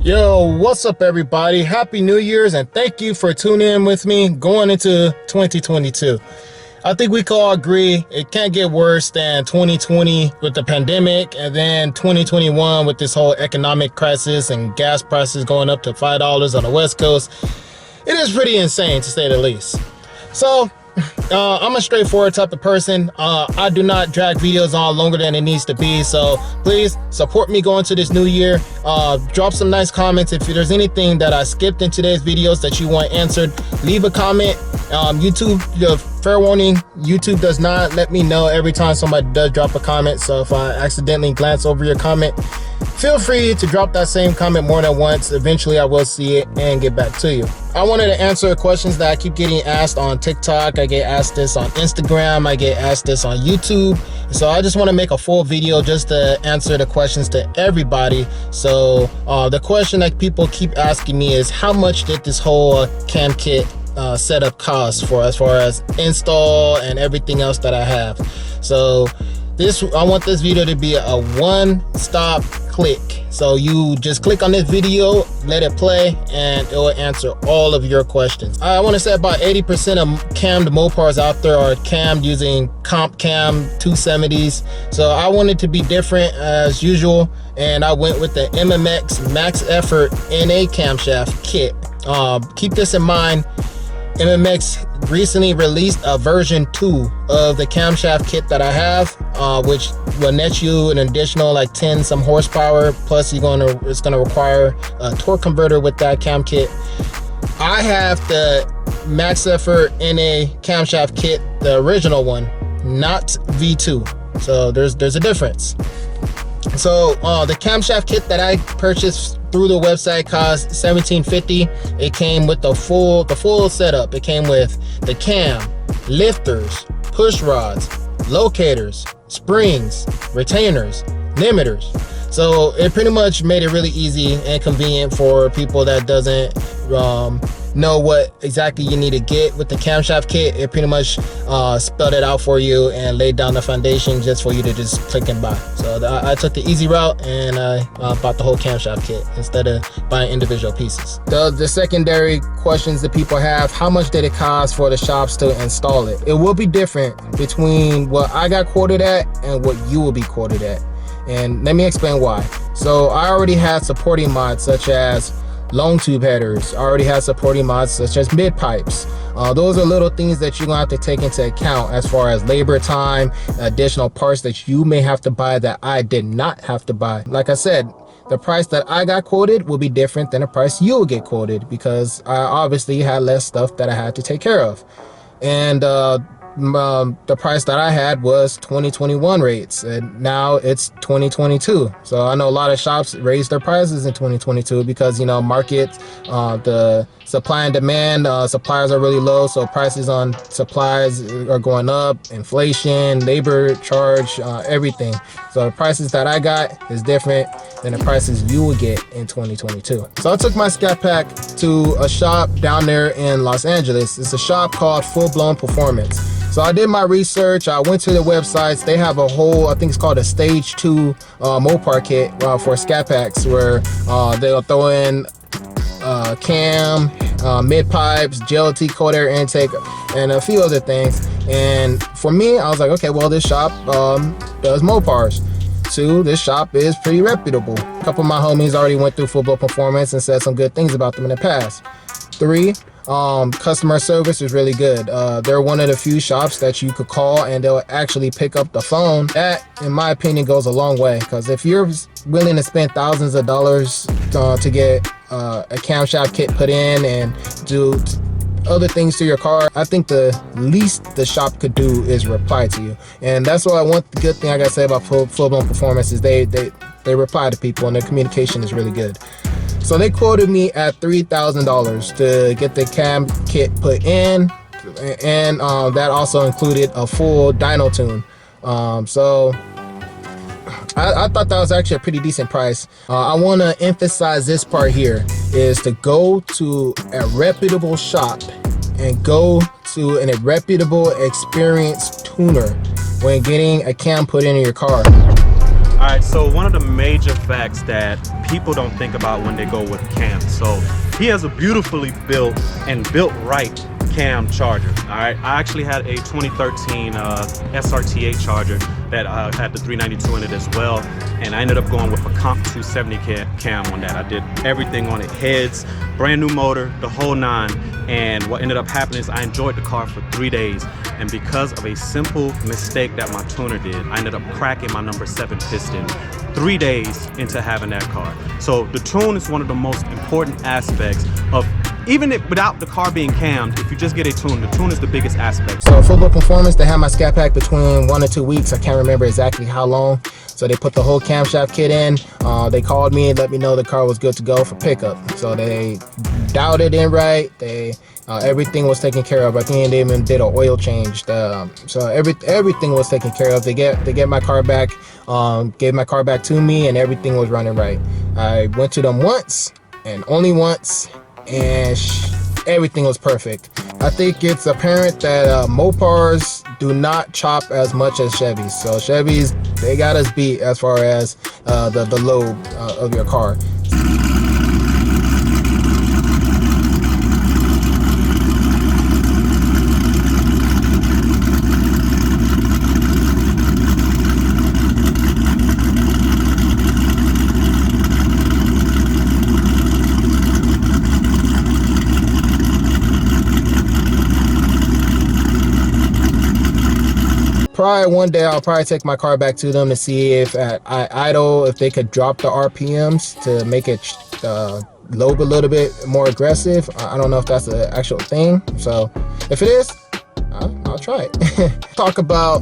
Yo, what's up everybody? Happy New Year's and thank you for tuning in with me going into 2022. I think we can all agree it can't get worse than 2020 with the pandemic, and then 2021 with this whole economic crisis and gas prices going up to $5 on the West Coast. It is pretty insane to say the least. So I'm a straightforward type of person. I do not drag videos on longer than it needs to be, so please support me going to this new year. Drop some nice comments. If there's anything that I skipped in today's videos that you want answered, leave a comment. YouTube, fair warning, YouTube does not let me know every time somebody does drop a comment, so if I accidentally glance over your comment, feel free to drop that same comment more than once. Eventually I will see it and get back to you. I wanted to answer questions that I keep getting asked on TikTok. I get asked this on Instagram. I get asked this on YouTube. So I just want to make a full video just to answer the questions to everybody. So the question that people keep asking me is, how much did this whole cam kit setup cost for as far as install and everything else that I have? So I want this video to be a one-stop click. So you just click on this video, let it play, and it will answer all of your questions. I want to say about 80% of cammed MOPARs out there are cammed using Comp Cam 270s. So I wanted to be different as usual, and I went with the MMX Max Effort NA Camshaft kit. Keep this in mind. MMX recently released a version 2 of the camshaft kit that I have, which will net you an additional like 10 some horsepower, plus it's gonna require a torque converter with that cam kit. I have the Max Effort NA camshaft kit, the original one, not V2, so there's a difference. So the camshaft kit that I purchased through the website cost $17.50. It came with the full setup. It came with the cam, lifters, push rods, locators, springs, retainers, limiters. So it pretty much made it really easy and convenient for people that doesn't know what exactly you need to get with the camshaft kit. It pretty much spelled it out for you and laid down the foundation just for you to just click and buy. So I took the easy route and I bought the whole camshaft kit instead of buying individual pieces. The secondary questions that people have: how much did it cost for the shops to install it? It will be different between what I got quoted at and what you will be quoted at, and let me explain why. So I already had supporting mods such as long tube headers. I already had supporting mods such as Midpipes. Those are little things that you're gonna have to take into account as far as labor time, additional parts that you may have to buy that I did not have to buy. Like I said, the price that I got quoted will be different than the price you will get quoted, because I obviously had less stuff that I had to take care of. And the price that I had was 2021 rates, and now it's 2022. So I know a lot of shops raised their prices in 2022 because, you know, market, the supply and demand, suppliers are really low, so prices on supplies are going up, inflation, labor charge, everything. So the prices that I got is different than the prices you will get in 2022. So I took my Scatpack to a shop down there in Los Angeles. It's a shop called Fullblown Performance. So I did my research. I went to the websites. They have a whole, I think it's called a stage 2 MOPAR kit for Scatpacks, where they'll throw in cam, Midpipes, GLT cold air intake, and a few other things. And for me, I was like, okay, well, this shop does MOPARs. 2, this shop is pretty reputable. A couple of my homies already went through Fullblown Performance and said some good things about them in the past. 3, customer service is really good. They're one of the few shops that you could call and they'll actually pick up the phone. That, in my opinion, goes a long way, because if you're willing to spend thousands of dollars to get a camshaft kit put in and do other things to your car, I think the least the shop could do is reply to you. And that's what I want. The good thing I gotta say about Fullblown Performance is they reply to people and their communication is really good. So they quoted me at $3,000 to get the cam kit put in, and that also included a full dyno tune. So I thought that was actually a pretty decent price. I want to emphasize this part here, is to go to a reputable shop and go to a reputable experienced tuner when getting a cam put in your car. All Alright, so one of the major facts that people don't think about when they go with cam. So he has a beautifully built and built right cam charger. Alright, I actually had a 2013 SRT8 charger that had the 392 in it as well, and I ended up going with a Comp 270 cam on that. I did everything on it, heads, brand new motor, the whole nine. And what ended up happening is I enjoyed the car for 3 days, and because of a simple mistake that my tuner did, I ended up cracking my number 7 piston 3 days into having that car. So the tune is one of the most important aspects of, even if without the car being cammed, if you just get a tune, the tune is the biggest aspect. So Fullblown Performance, they had my Scatpack between 1 or 2 weeks. I can't remember exactly how long. So they put the whole camshaft kit in. They called me and let me know the car was good to go for pickup. So they dialed it in right. They everything was taken care of. I think they even did an oil change. So everything was taken care of. They get my car back, gave my car back to me, and everything was running right. I went to them once and only once, and everything was perfect. I think it's apparent that MOPARs do not chop as much as Chevys. So Chevys, they got us beat as far as the load of your car. Probably one day I'll probably take my car back to them to see if at idle, if they could drop the RPMs to make it load a little bit more aggressive. I don't know if that's an actual thing. So if it is, I'll try it. Talk about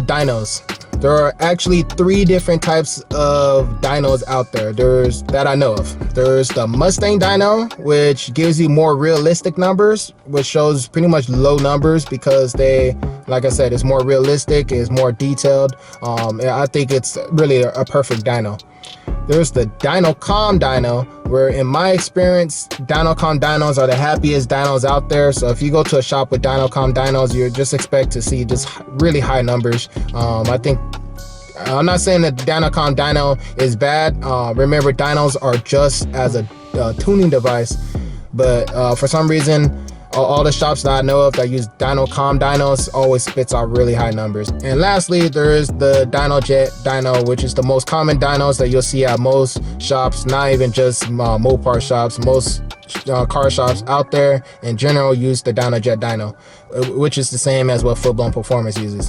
dynos. There are actually 3 different types of dynos out there. There's that I know of. There's the Mustang dyno, which gives you more realistic numbers, which shows pretty much low numbers because they, like I said, it's more realistic, it's more detailed. I think it's really a perfect dyno. There's the DynoCom dyno, where in my experience, DynoCom dynos are the happiest dynos out there. So if you go to a shop with DynoCom dynos, you just expect to see just really high numbers. I'm not saying that DynoCom dyno is bad. Remember, dynos are just as a tuning device, but for some reason, all the shops that I know of that use DynoCom dynos always spits out really high numbers. And lastly, there is the DynoJet dyno, which is the most common dynos that you'll see at most shops, not even just MOPAR shops. Most car shops out there in general use the DynoJet dyno, which is the same as what Fullblown Performance uses.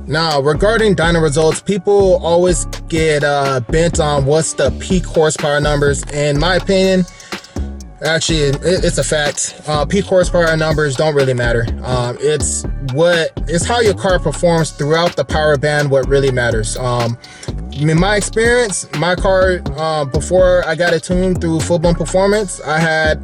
Now, regarding dyno results, people always get bent on what's the peak horsepower numbers. In my opinion, actually, it's a fact. Peak horsepower numbers don't really matter. It's how your car performs throughout the power band what really matters. In my experience, my car, before I got it tuned through Fullblown Performance, I had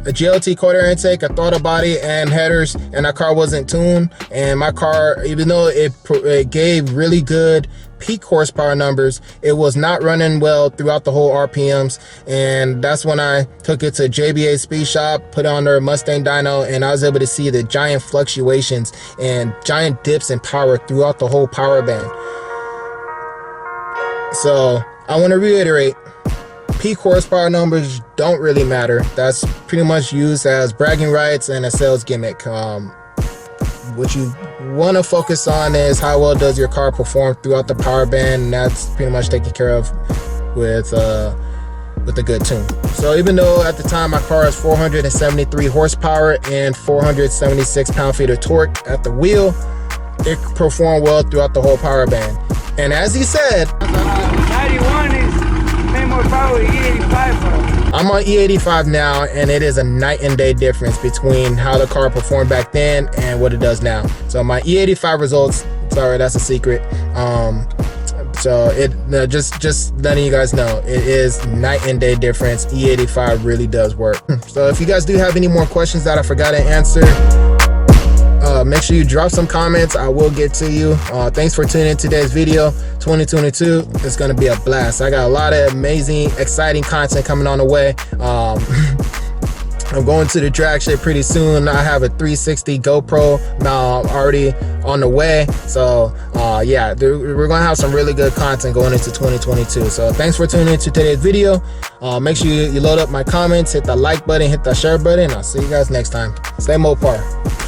a GLT quarter intake, a throttle body, and headers, and that car wasn't tuned. And my car, even though it gave really good peak horsepower numbers, it was not running well throughout the whole RPMs. And that's when I took it to JBA Speed Shop, put on their Mustang dyno, and I was able to see the giant fluctuations and giant dips in power throughout the whole power band. So I want to reiterate, peak horsepower numbers don't really matter. That's pretty much used as bragging rights and a sales gimmick. What you want to focus on is how well does your car perform throughout the power band, and that's pretty much taken care of with a good tune. So even though at the time my car has 473 horsepower and 476 pound-feet of torque at the wheel, it performed well throughout the whole power band. And as he said, 91 is more power E85. I'm on E85 now, and it is a night and day difference between how the car performed back then and what it does now. So my E85 results, sorry, that's a secret. So just letting you guys know, it is night and day difference. E85 really does work. So if you guys do have any more questions that I forgot to answer, make sure you drop some comments. I will get to you. Thanks for tuning in today's video. 2022 is going to be a blast. I got a lot of amazing, exciting content coming on the way. I'm going to the drag ship pretty soon. I have a 360 GoPro now already on the way. So yeah, we're gonna have some really good content going into 2022. So thanks for tuning into today's video. Make sure you load up my comments, hit the like button, hit the share button. I'll see you guys next time. Stay MOPAR.